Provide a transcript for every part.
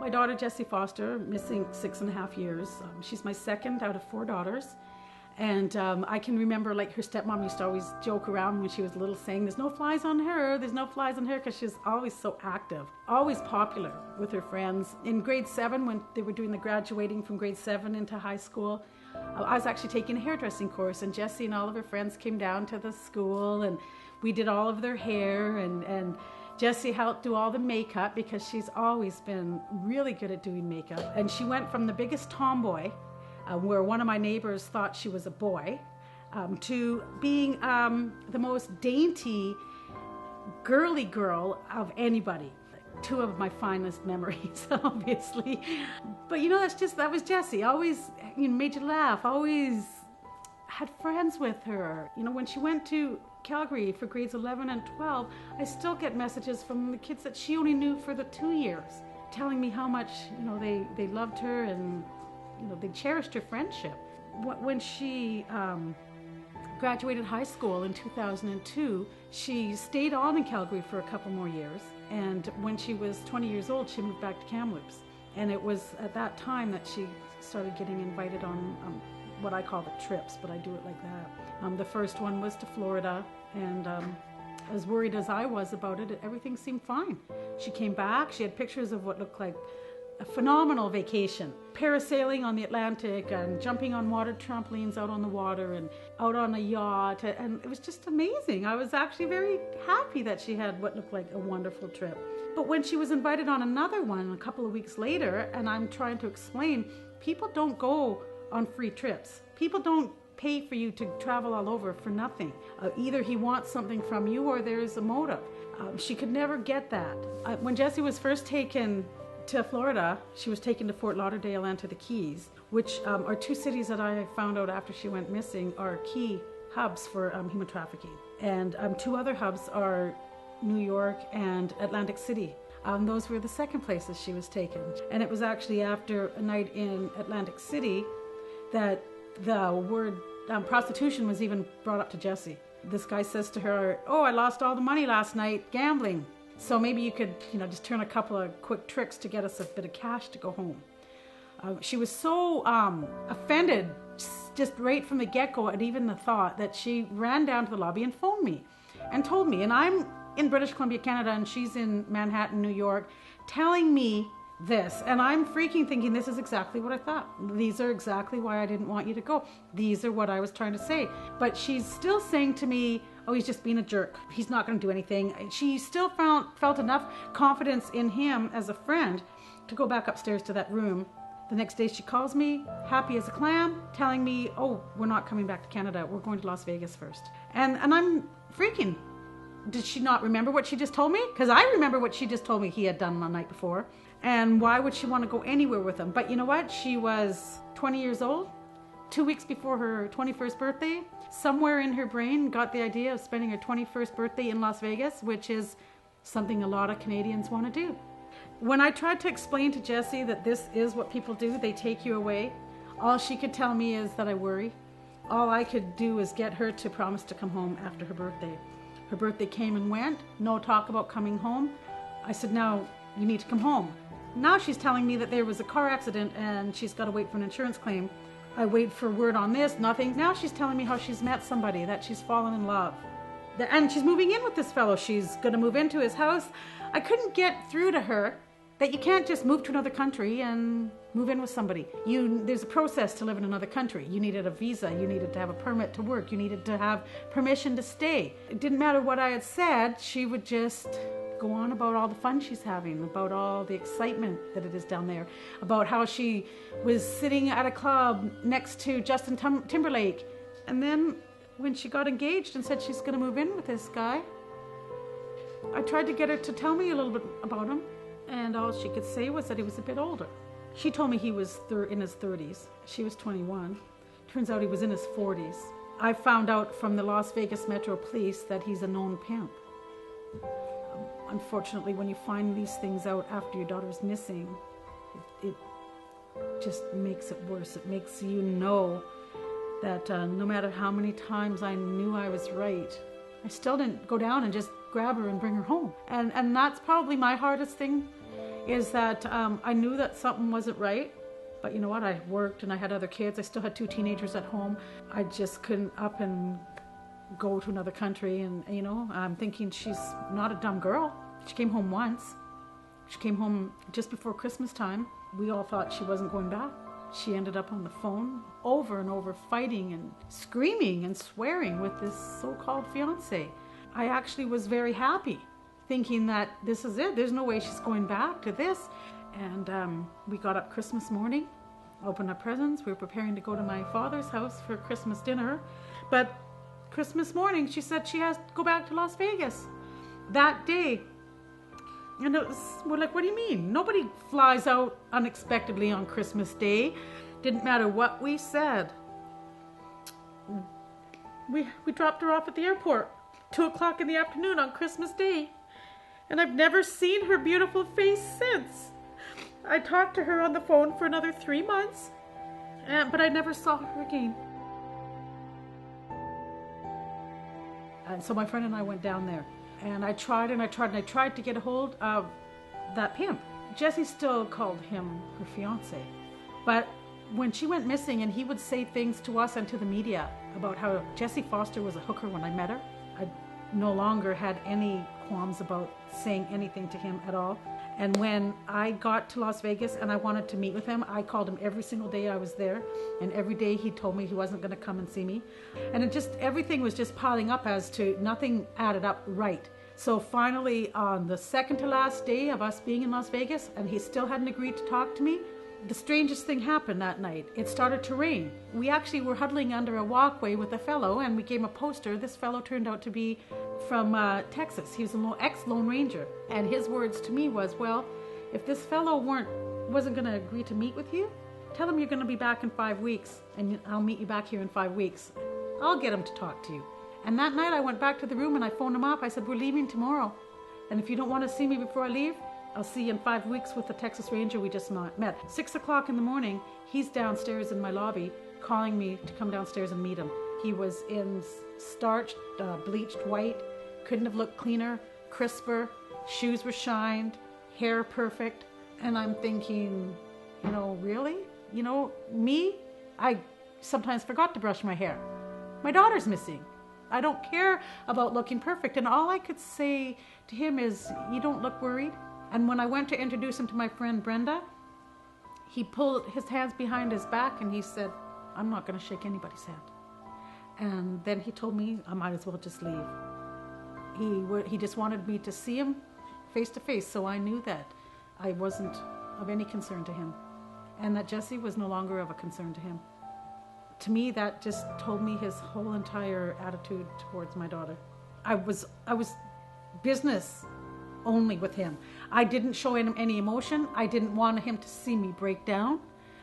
My daughter, Jessie Foster, missing 6.5 years. She's my second out of 4 daughters. And I can remember, like, her stepmom used to always joke around when she was little, saying, there's no flies on her, because she was always so active, always popular with her friends. In grade 7, when they were doing the graduating from grade 7 into high school, I was actually taking a hairdressing course, and Jessie and all of her friends came down to the school, and we did all of their hair, and Jessie helped do all the makeup because she's always been really good at doing makeup. And she went from the biggest tomboy, where one of my neighbors thought she was a boy, to being the most dainty, girly girl of anybody. 2 of my finest memories, obviously. But you know, that was Jessie. Always, you know, made you laugh, always had friends with her. You know, when she went to Calgary for grades 11 and 12, I still get messages from the kids that she only knew for the 2 years, telling me how much, you know, they loved her and, you know, they cherished her friendship. When she graduated high school in 2002, she stayed on in Calgary for a couple more years, and when she was 20 years old, she moved back to Kamloops. And it was at that time that she started getting invited on what I call the trips, but I do it like that. The first one was to Florida, and as worried as I was about it, everything seemed fine. She came back, she had pictures of what looked like a phenomenal vacation. Parasailing on the Atlantic and jumping on water trampolines out on the water and out on a yacht, and it was just amazing. I was actually very happy that she had what looked like a wonderful trip. But when she was invited on another one a couple of weeks later, and I'm trying to explain, people don't go on free trips. People don't pay for you to travel all over for nothing. Either he wants something from you or there's a motive. She could never get that. When Jessie was first taken to Florida, she was taken to Fort Lauderdale and to the Keys, which are 2 cities that I found out after she went missing are key hubs for human trafficking. And 2 other hubs are New York and Atlantic City. Those were the second places she was taken. And it was actually after a night in Atlantic City that the word prostitution was even brought up to Jessie. This guy says to her, "Oh, I lost all the money last night gambling. So maybe you could, you know, just turn a couple of quick tricks to get us a bit of cash to go home." She was so offended, just right from the get-go at even the thought, that she ran down to the lobby and phoned me and told me, and I'm in British Columbia, Canada, and she's in Manhattan, New York, telling me this, and I'm freaking thinking, this is exactly what I thought. These are exactly why I didn't want you to go. These are what I was trying to say. But she's still saying to me, "Oh, he's just being a jerk. He's not going to do anything." She still felt enough confidence in him as a friend to go back upstairs to that room. The next day she calls me, happy as a clam, telling me, "Oh, we're not coming back to Canada. We're going to Las Vegas first." And I'm freaking. Did she not remember what she just told me? Because I remember what she just told me he had done the night before. And why would she want to go anywhere with him? But you know what? She was 20 years old, 2 weeks before her 21st birthday. Somewhere in her brain got the idea of spending her 21st birthday in Las Vegas, which is something a lot of Canadians want to do. When I tried to explain to Jessie that this is what people do, they take you away, all she could tell me is that I worry. All I could do is get her to promise to come home after her birthday. Her birthday came and went, no talk about coming home. I said, "Now you need to come home." Now she's telling me that there was a car accident and she's got to wait for an insurance claim. I wait for word on this, nothing. Now she's telling me how she's met somebody, that she's fallen in love. And she's moving in with this fellow. She's going to move into his house. I couldn't get through to her that you can't just move to another country and move in with somebody. There's a process to live in another country. You needed a visa. You needed to have a permit to work. You needed to have permission to stay. It didn't matter what I had said. She would just go on about all the fun she's having, about all the excitement that it is down there, about how she was sitting at a club next to Justin Timberlake. And then when she got engaged and said she's going to move in with this guy, I tried to get her to tell me a little bit about him, and all she could say was that he was a bit older. She told me he was in his 30s. She was 21. Turns out he was in his 40s. I found out from the Las Vegas Metro Police that he's a known pimp. Unfortunately, when you find these things out after your daughter's missing, it just makes it worse. It makes you know that no matter how many times I knew I was right, I still didn't go down and just grab her and bring her home. And that's probably my hardest thing, is that I knew that something wasn't right. But you know what? I worked and I had other kids. I still had 2 teenagers at home. I just couldn't up and go to another country. And, you know, I'm thinking she's not a dumb girl. She came home once. She came home just before Christmas time. We all thought she wasn't going back. She ended up on the phone over and over, fighting and screaming and swearing with this so-called fiance. I actually was very happy, thinking that this is it. There's no way she's going back to this. And we got up Christmas morning, opened up presents. We were preparing to go to my father's house for Christmas dinner. But Christmas morning, she said she has to go back to Las Vegas that day. And we're like, what do you mean? Nobody flies out unexpectedly on Christmas Day. Didn't matter what we said. We dropped her off at the airport, 2 o'clock in the afternoon on Christmas Day. And I've never seen her beautiful face since. I talked to her on the phone for another 3 months, but I never saw her again. And so my friend and I went down there. And I tried to get a hold of that pimp. Jessie still called him her fiance. But when she went missing and he would say things to us and to the media about how Jessie Foster was a hooker when I met her, I no longer had any qualms about saying anything to him at all. And when I got to Las Vegas and I wanted to meet with him, I called him every single day I was there. And every day he told me he wasn't going to come and see me. And everything was just piling up as to nothing added up right. So finally, on the second to last day of us being in Las Vegas, and he still hadn't agreed to talk to me, the strangest thing happened that night. It started to rain. We actually were huddling under a walkway with a fellow, and we gave him a poster. This fellow turned out to be from Texas. He was an ex-Lone Ranger. And his words to me was, well, if this fellow wasn't going to agree to meet with you, tell him you're going to be back in 5 weeks, and I'll meet you back here in 5 weeks. I'll get him to talk to you. And that night I went back to the room and I phoned him up. I said, we're leaving tomorrow. And if you don't want to see me before I leave, I'll see you in 5 weeks with the Texas Ranger we just met. 6 o'clock in the morning, he's downstairs in my lobby calling me to come downstairs and meet him. He was in starched, bleached white, couldn't have looked cleaner, crisper, shoes were shined, hair perfect. And I'm thinking, you know, really? You know, me? I sometimes forgot to brush my hair. My daughter's missing. I don't care about looking perfect. And all I could say to him is, you don't look worried. And when I went to introduce him to my friend Brenda, he pulled his hands behind his back and he said, I'm not going to shake anybody's hand. And then he told me I might as well just leave. He just wanted me to see him face to face, so I knew that I wasn't of any concern to him and that Jessie was no longer of a concern to him. To me, that just told me his whole entire attitude towards my daughter. I was business only with him. I didn't show him any emotion. I didn't want him to see me break down.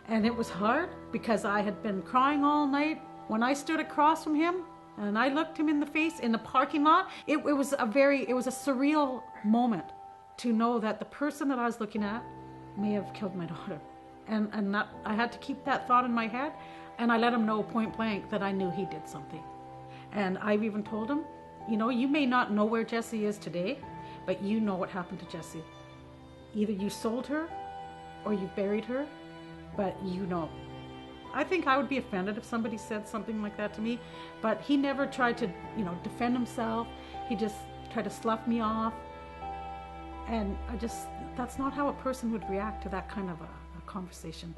And it was hard because I had been crying all night. When I stood across from him and I looked him in the face in the parking lot, it was a surreal moment to know that the person that I was looking at may have killed my daughter. And that I had to keep that thought in my head. And I let him know point blank that I knew he did something. And I've even told him, you know, you may not know where Jessie is today, but you know what happened to Jessie. Either you sold her or you buried her, but you know. I think I would be offended if somebody said something like that to me, but he never tried to, you know, defend himself. He just tried to slough me off. And that's not how a person would react to that kind of a conversation.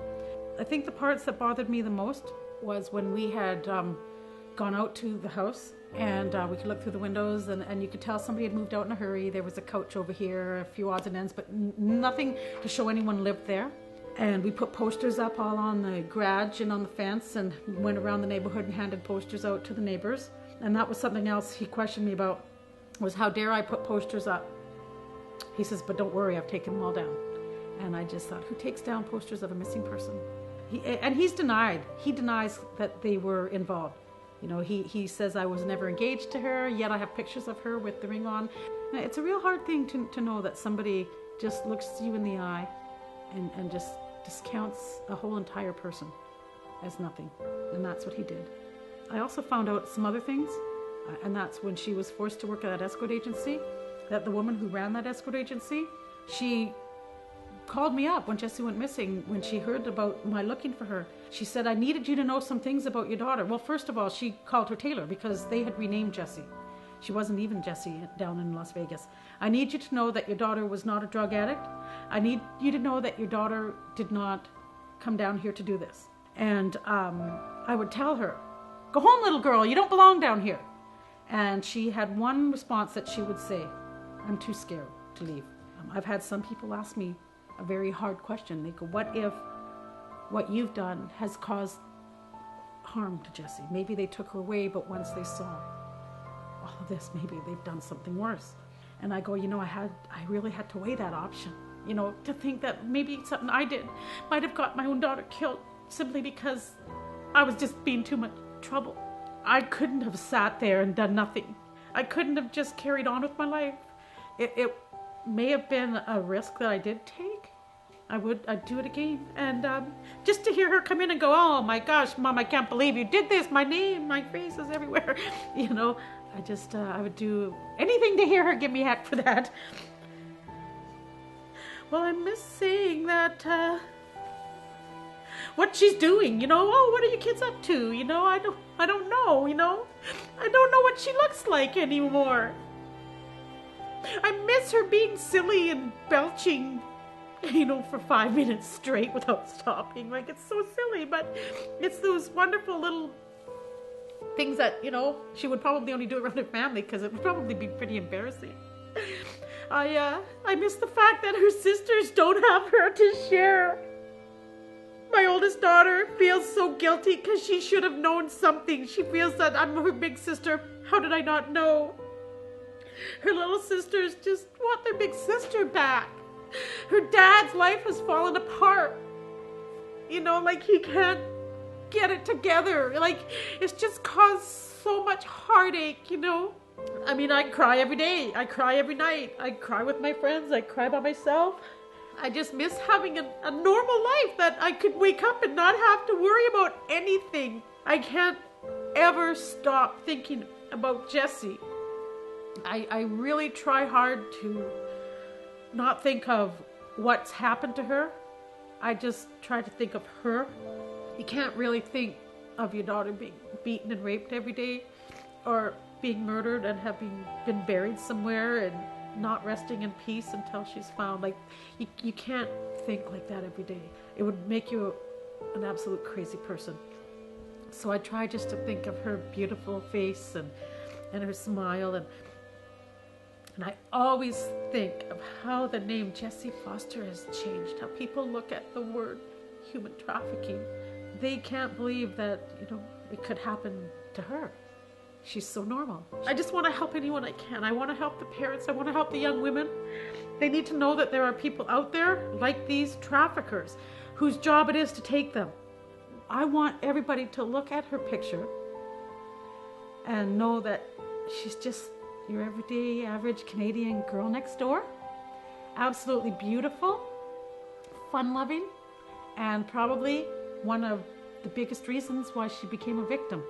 I think the parts that bothered me the most was when we had gone out to the house and we could look through the windows and you could tell somebody had moved out in a hurry. There was a couch over here, a few odds and ends, but nothing to show anyone lived there. And we put posters up all on the garage and on the fence and went around the neighborhood and handed posters out to the neighbors. And that was something else he questioned me about, was how dare I put posters up? He says, but don't worry, I've taken them all down. And I just thought, who takes down posters of a missing person? He denies that they were involved. You know, he says I was never engaged to her, yet I have pictures of her with the ring on. It's a real hard thing to know that somebody just looks you in the eye and just discounts a whole entire person as nothing. And that's what he did. I also found out some other things, and that's when she was forced to work at that escort agency, that the woman who ran that escort agency, she called me up when Jessie went missing, when she heard about my looking for her. She said, I needed you to know some things about your daughter. Well, first of all, she called her Taylor because they had renamed Jessie. She wasn't even Jessie down in Las Vegas. I need you to know that your daughter was not a drug addict. I need you to know that your daughter did not come down here to do this. And I would tell her, go home, little girl, you don't belong down here. And she had one response that she would say, I'm too scared to leave. I've had some people ask me a very hard question. They go, what if what you've done has caused harm to Jessie? Maybe they took her away, but once they saw all of this, maybe they've done something worse. And I go, I really had to weigh that option, to think that maybe something I did might have got my own daughter killed simply because I was just being too much trouble. I couldn't have sat there and done nothing. I couldn't have just carried on with my life. It may have been a risk that I did take. I'd do it again. And just to hear her come in and go, oh my gosh, Mom, I can't believe you did this. My name, my face is everywhere. I would do anything to hear her give me heck for that. Well, I miss saying that, what she's doing, oh, what are you kids up to? I don't know, I don't know what she looks like anymore. I miss her being silly and belching, for 5 minutes straight without stopping. Like, it's so silly, but it's those wonderful little things that, she would probably only do around her family because it would probably be pretty embarrassing. I miss the fact that her sisters don't have her to share. My oldest daughter feels so guilty because she should have known something. She feels that I'm her big sister. How did I not know? Her little sisters just want their big sister back. Her dad's life has fallen apart. Like he can't get it together. Like, it's just caused so much heartache, I cry every day. I cry every night. I cry with my friends. I cry by myself. I just miss having a normal life that I could wake up and not have to worry about anything. I can't ever stop thinking about Jessie. I really try hard to not think of what's happened to her. I just try to think of her. You can't really think of your daughter being beaten and raped every day, or being murdered and having been buried somewhere and not resting in peace until she's found. Like, you can't think like that every day. It would make you an absolute crazy person. So I try just to think of her beautiful face and her smile, and I always think of how the name Jessie Foster has changed, how people look at the word human trafficking. They can't believe that, it could happen to her. She's so normal. I just want to help anyone I can. I want to help the parents. I want to help the young women. They need to know that there are people out there like these traffickers whose job it is to take them. I want everybody to look at her picture and know that she's just your everyday average Canadian girl next door. Absolutely beautiful, fun-loving, and probably one of the biggest reasons why she became a victim.